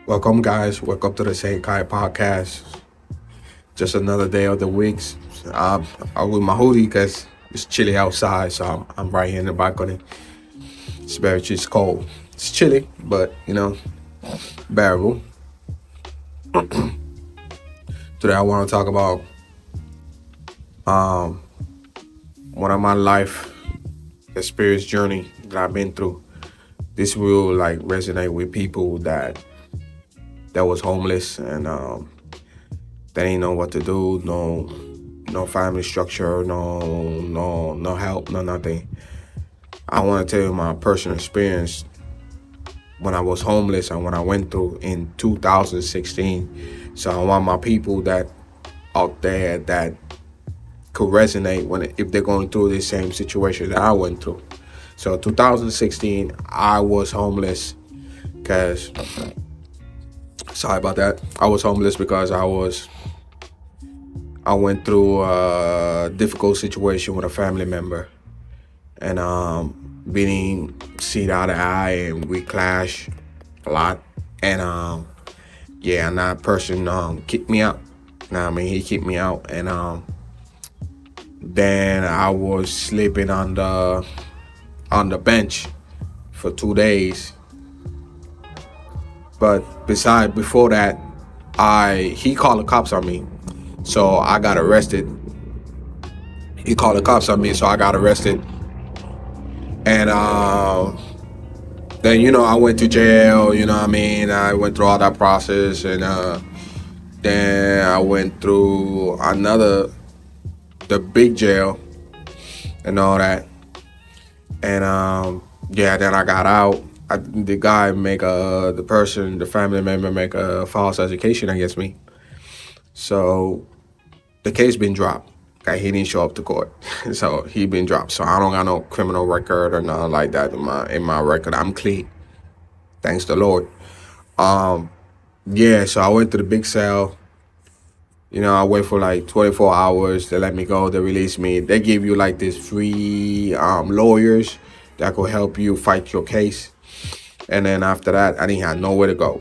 Welcome, guys. Welcome to the St. Kai podcast. Just another day of the weeks. I'm with my hoodie because it's chilly outside, so I'm right here in the balcony. It's cold. It's chilly, but bearable. Today, I want to talk about um, one of my life experience journey that I've been through. This will like resonate with people that was homeless and they didn't know what to do. No family structure, no help, no nothing. I want to tell you my personal experience when I was homeless and when I went through in 2016. So I want my people that out there that could resonate if they're going through the same situation that I went through. So 2016, I was homeless because, sorry about that. I was homeless because I went through a difficult situation with a family member, and being seen eye to eye, and we clashed a lot. And and that person kicked me out. He kicked me out, and then I was sleeping on the bench for 2 days. But before that, he called the cops on me, so I got arrested. He called the cops on me, so I got arrested. And then I went to jail. I went through all that process, and then I went through the big jail and all that. And then I got out. The family member make a false education against me. So the case been dropped. Okay, he didn't show up to court, so he been dropped. So I don't got no criminal record or nothing like that in my record. I'm clean, thanks to the Lord. Um, so I went to the big cell. I wait for like 24 hours. They let me go. They release me. They give you like this free lawyers that could help you fight your case. And then after that, I didn't have nowhere to go.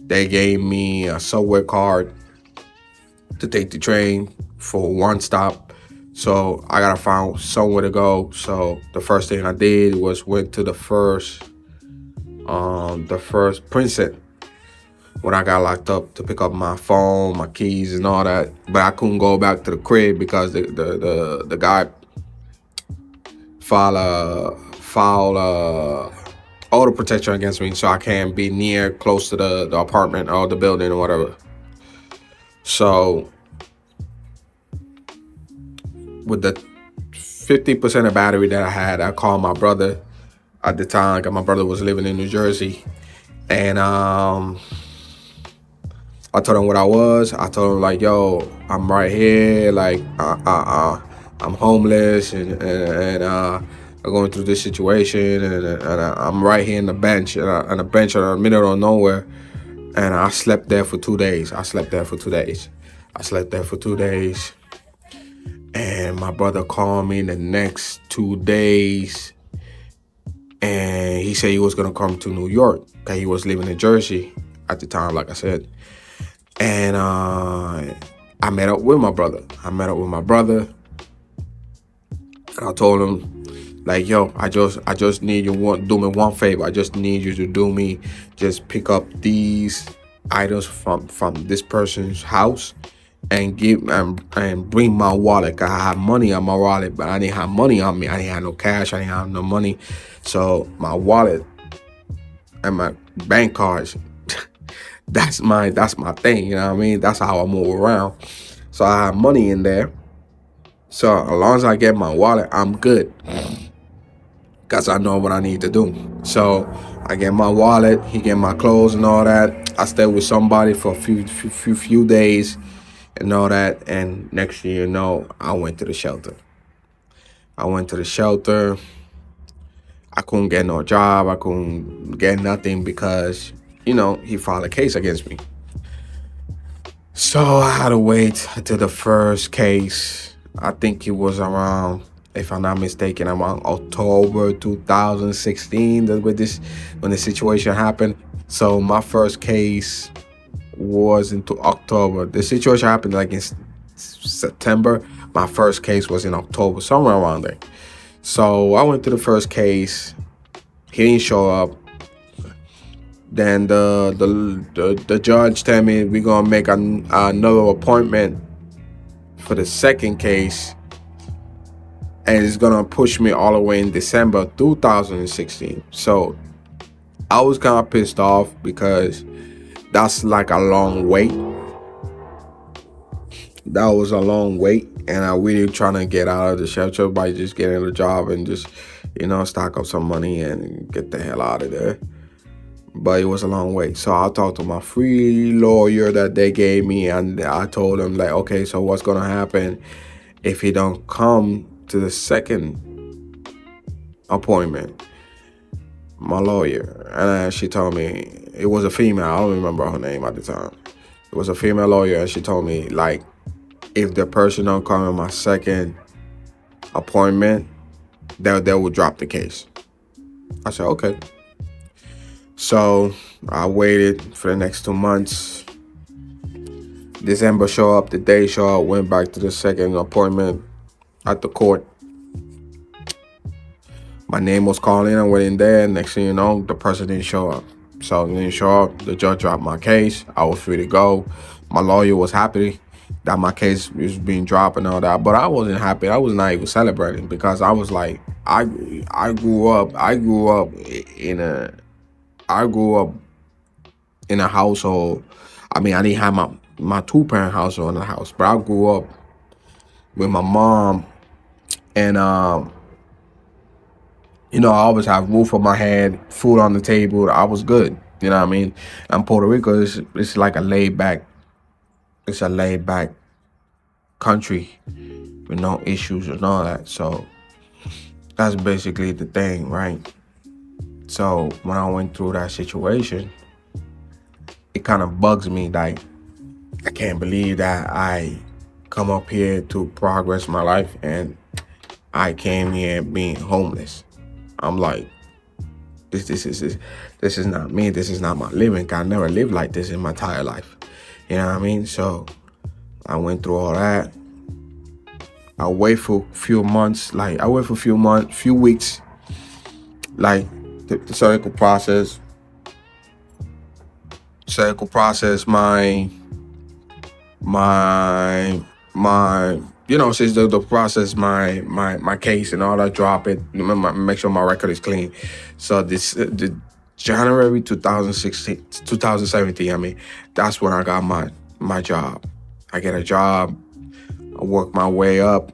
They gave me a subway card to take the train for one stop. So I gotta find somewhere to go. So the first thing I did was went to the first precinct when I got locked up to pick up my phone, my keys, and all that. But I couldn't go back to the crib because the guy filed order protection against me, so I can't be close to the apartment or the building or whatever. So with the 50% of battery that I had, I called my brother at the time, because my brother was living in New Jersey. And I told him what I was. I told him like, yo, I'm right here. Like, I'm homeless and I'm going through this situation, and I'm right here in the bench, on a bench in the middle of nowhere. And I slept there for 2 days. And my brother called me the next 2 days, and he said he was gonna come to New York because he was living in Jersey at the time, like I said. And I met up with my brother. And I told him, like, yo, I just need you do me one favor. I just need you to just pick up these items from this person's house and bring my wallet. 'Cause I have money on my wallet, but I didn't have money on me. I didn't have no cash. I didn't have no money. So my wallet and my bank cards, that's my thing. You know what I mean? That's how I move around. So I have money in there. So as long as I get my wallet, I'm good, because I know what I need to do. So I get my wallet, he get my clothes and all that. I stayed with somebody for a few days and all that. And next thing you know, I went to the shelter. I couldn't get no job. I couldn't get nothing because, he filed a case against me. So I had to wait until the first case. I think it was around if I'm not mistaken, around October 2016. That with this when the situation happened. So my first case was into October. The situation happened like in September. My first case was in October, somewhere around there. So I went to the first case. He didn't show up. Then the judge tell me we're gonna make another appointment for the second case, and it's gonna push me all the way in December 2016. So I was kind of pissed off because that's like a long wait. That was a long wait, and I really trying to get out of the shelter by just getting a job and just, stock up some money and get the hell out of there. But it was a long wait. So I talked to my free lawyer that they gave me, and I told him like, okay, so what's gonna happen if he don't come to the second appointment? My lawyer, and she told me it was a female. I don't remember her name at the time. It was a female lawyer, and she told me like, if the person don't come in my second appointment, they will drop the case. I said okay. So I waited for the next 2 months. December show up, the day show up, went back to the second appointment at the court. My name was called in, I went in there, next thing you know, the person didn't show up. So he didn't show up, the judge dropped my case, I was free to go. My lawyer was happy that my case was being dropped and all that, but I wasn't happy. I was not even celebrating because I was like, I grew up in a household. I mean, I didn't have my two-parent household in the house, but I grew up with my mom, and I always have roof on my head, food on the table. I was good. You know what I mean? And Puerto Rico it's like a laid back country with no issues and all that. So that's basically the thing, right? So when I went through that situation, it kind of bugs me. Like, I can't believe that I come up here to progress my life and I came here being homeless. I'm like, this is not me. This is not my living. I never lived like this in my entire life. You know what I mean? So I went through all that. I wait for a few months. Like, I wait for few weeks. Like, so they could process since the process my case and all that, drop it, make sure my record is clean. So the January 2017, I mean, that's when I got my job. I get a job, I work my way up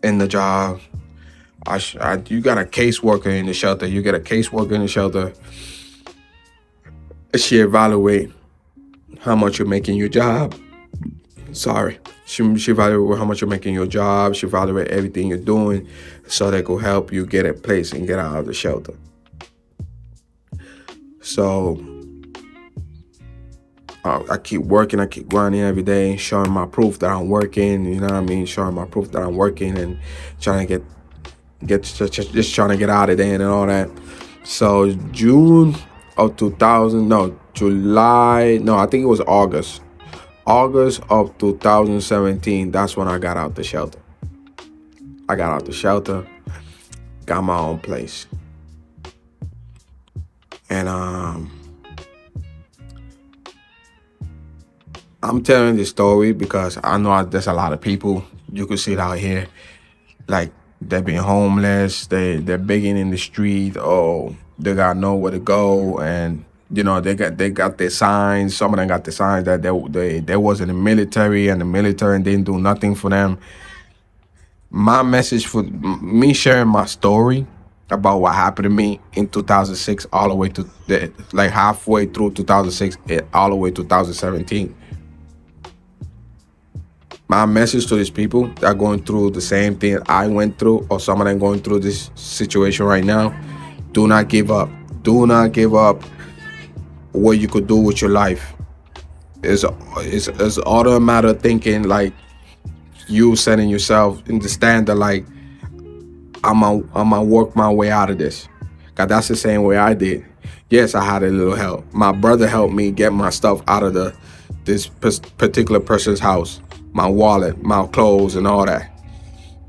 in the job. You got a caseworker in the shelter. You get a caseworker in the shelter. She evaluate how much you're making your job. Sorry. She evaluate how much you're making your job. She evaluate everything you're doing so they could help you get a place and get out of the shelter. So I keep working, I keep grinding every day, showing my proof that I'm working, you know what I mean? Showing my proof that I'm working and trying to just trying to get out of there and all that. So July, I think it was August of 2017, that's when I got out the shelter. I got out the shelter, got my own place. And I'm telling this story because I know there's a lot of people, you can see it out here, like they're being homeless, they're begging in the street, or they got nowhere to go, and they got their signs. Some of them got the signs that they was in the military, and the military didn't do nothing for them. My message for me sharing my story about what happened to me in 2006 all the way to like halfway through 2006 all the way to 2017. My message to these people that are going through the same thing I went through, or some of them going through this situation right now: do not give up. Do not give up what you could do with your life. It's all a matter of thinking, like, you setting yourself in the standard, like, I'm gonna work my way out of this. Cause that's the same way I did. Yes, I had a little help. My brother helped me get my stuff out of this particular person's house. My wallet, my clothes, and all that.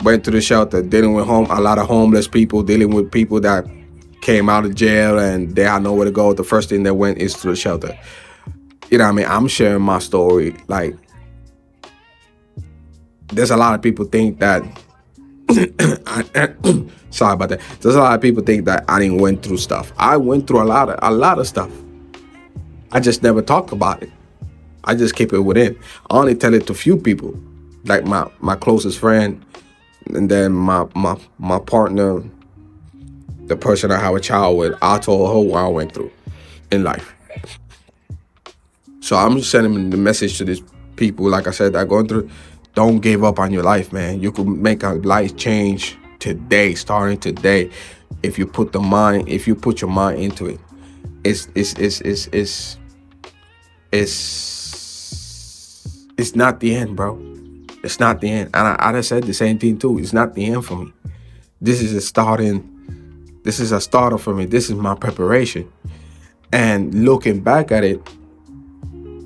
Went to the shelter, dealing with a lot of homeless people, dealing with people that came out of jail and they had nowhere to go. The first thing they went is to the shelter. You know what I mean? I'm sharing my story. Like, there's a lot of people think that sorry about that. There's a lot of people think that I didn't went through stuff. I went through a lot of stuff. I just never talk about it. I just keep it within. I only tell it to few people, like my closest friend, and then my partner, the person I have a child with. I told her what I went through in life. So I'm just sending the message to these people, like I said, that are going through. Don't give up on your life, man. You could make a life change today, starting today, if you put your mind into it. It's not the end, bro. It's not the end. And I said the same thing too. It's not the end for me. This is a starter for me. This is my preparation. And looking back at it,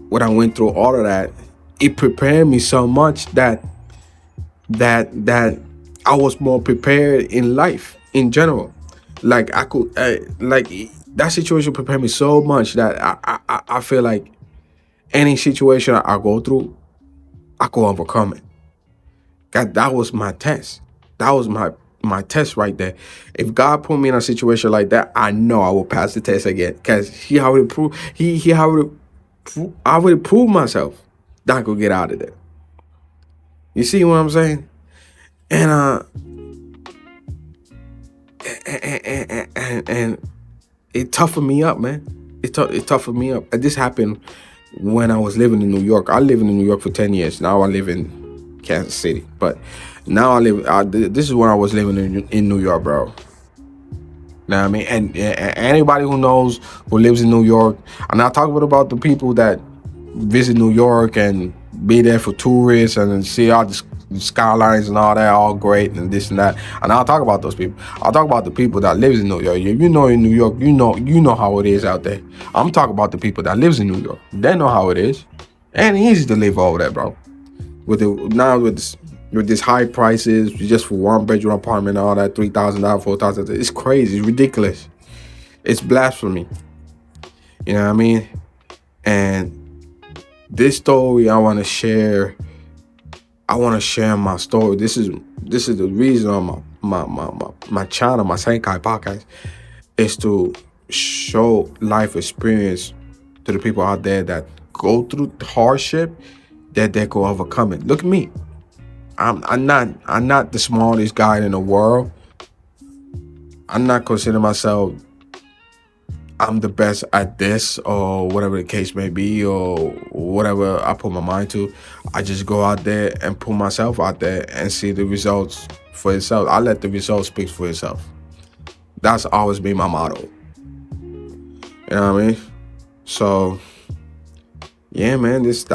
when I went through all of that, it prepared me so much that I was more prepared in life in general. Like I could, like that situation prepared me so much that I feel like any situation I go through, I could overcome it. That was my test. That was my test right there. If God put me in a situation like that, I know I will pass the test again, because He already proved I already proved myself that I could get out of there. You see what I'm saying? And and it toughened me up, man. It toughened me up. And this happened when I was living in New York. I lived in New York for 10 years. Now I live in Kansas City. But now this is when I was living in New York, bro. Know what I mean? And anybody who knows, who lives in New York, I'm not talking about the people that visit New York and be there for tourists and see all the skylines and all that, all great and this and that. And I'll talk about those people. I'll talk about the people that lives in New York. You know, in New York, you know how it is out there. I'm talking about the people that lives in New York. They know how it is. And it's easy to live over there, bro. With this high prices, just for one bedroom apartment, all that $3,000, $4,000, it's crazy. It's ridiculous. It's blasphemy. You know what I mean? And this story I want to share my story. This is the reason on my channel, my Senkai podcast, is to show life experience to the people out there that go through hardship, that they go overcome it. Look at me. I'm not the smartest guy in the world. I'm not considering myself I'm the best at this or whatever the case may be, or whatever I put my mind to. I just go out there and put myself out there and see the results for itself. I let the results speak for itself. That's always been my motto. You know what I mean? So yeah, man, that's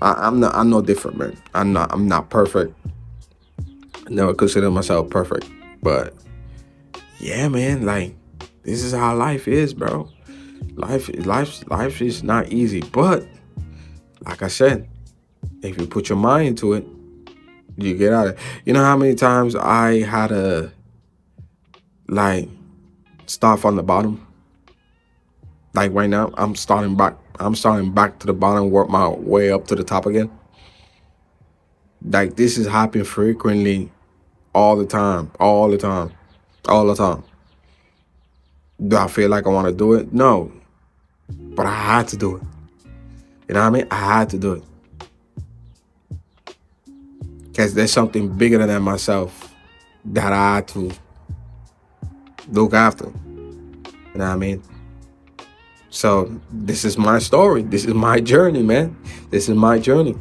I'm no different, man. I'm not perfect. I never consider myself perfect. But yeah, man, like, this is how life is, bro. Life is not easy. But like I said, if you put your mind into it, you get out of it. You know how many times I had to, like, start from the bottom? Like right now, I'm starting back to the bottom, work my way up to the top again. Like, this is happening frequently, all the time. Do I feel like I want to do it? No. But I had to do it. You know what I mean? I had to do it. Because there's something bigger than myself that I had to look after. You know what I mean? So this is my story. This is my journey, man. This is my journey.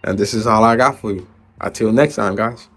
And this is all I got for you. Until next time, guys.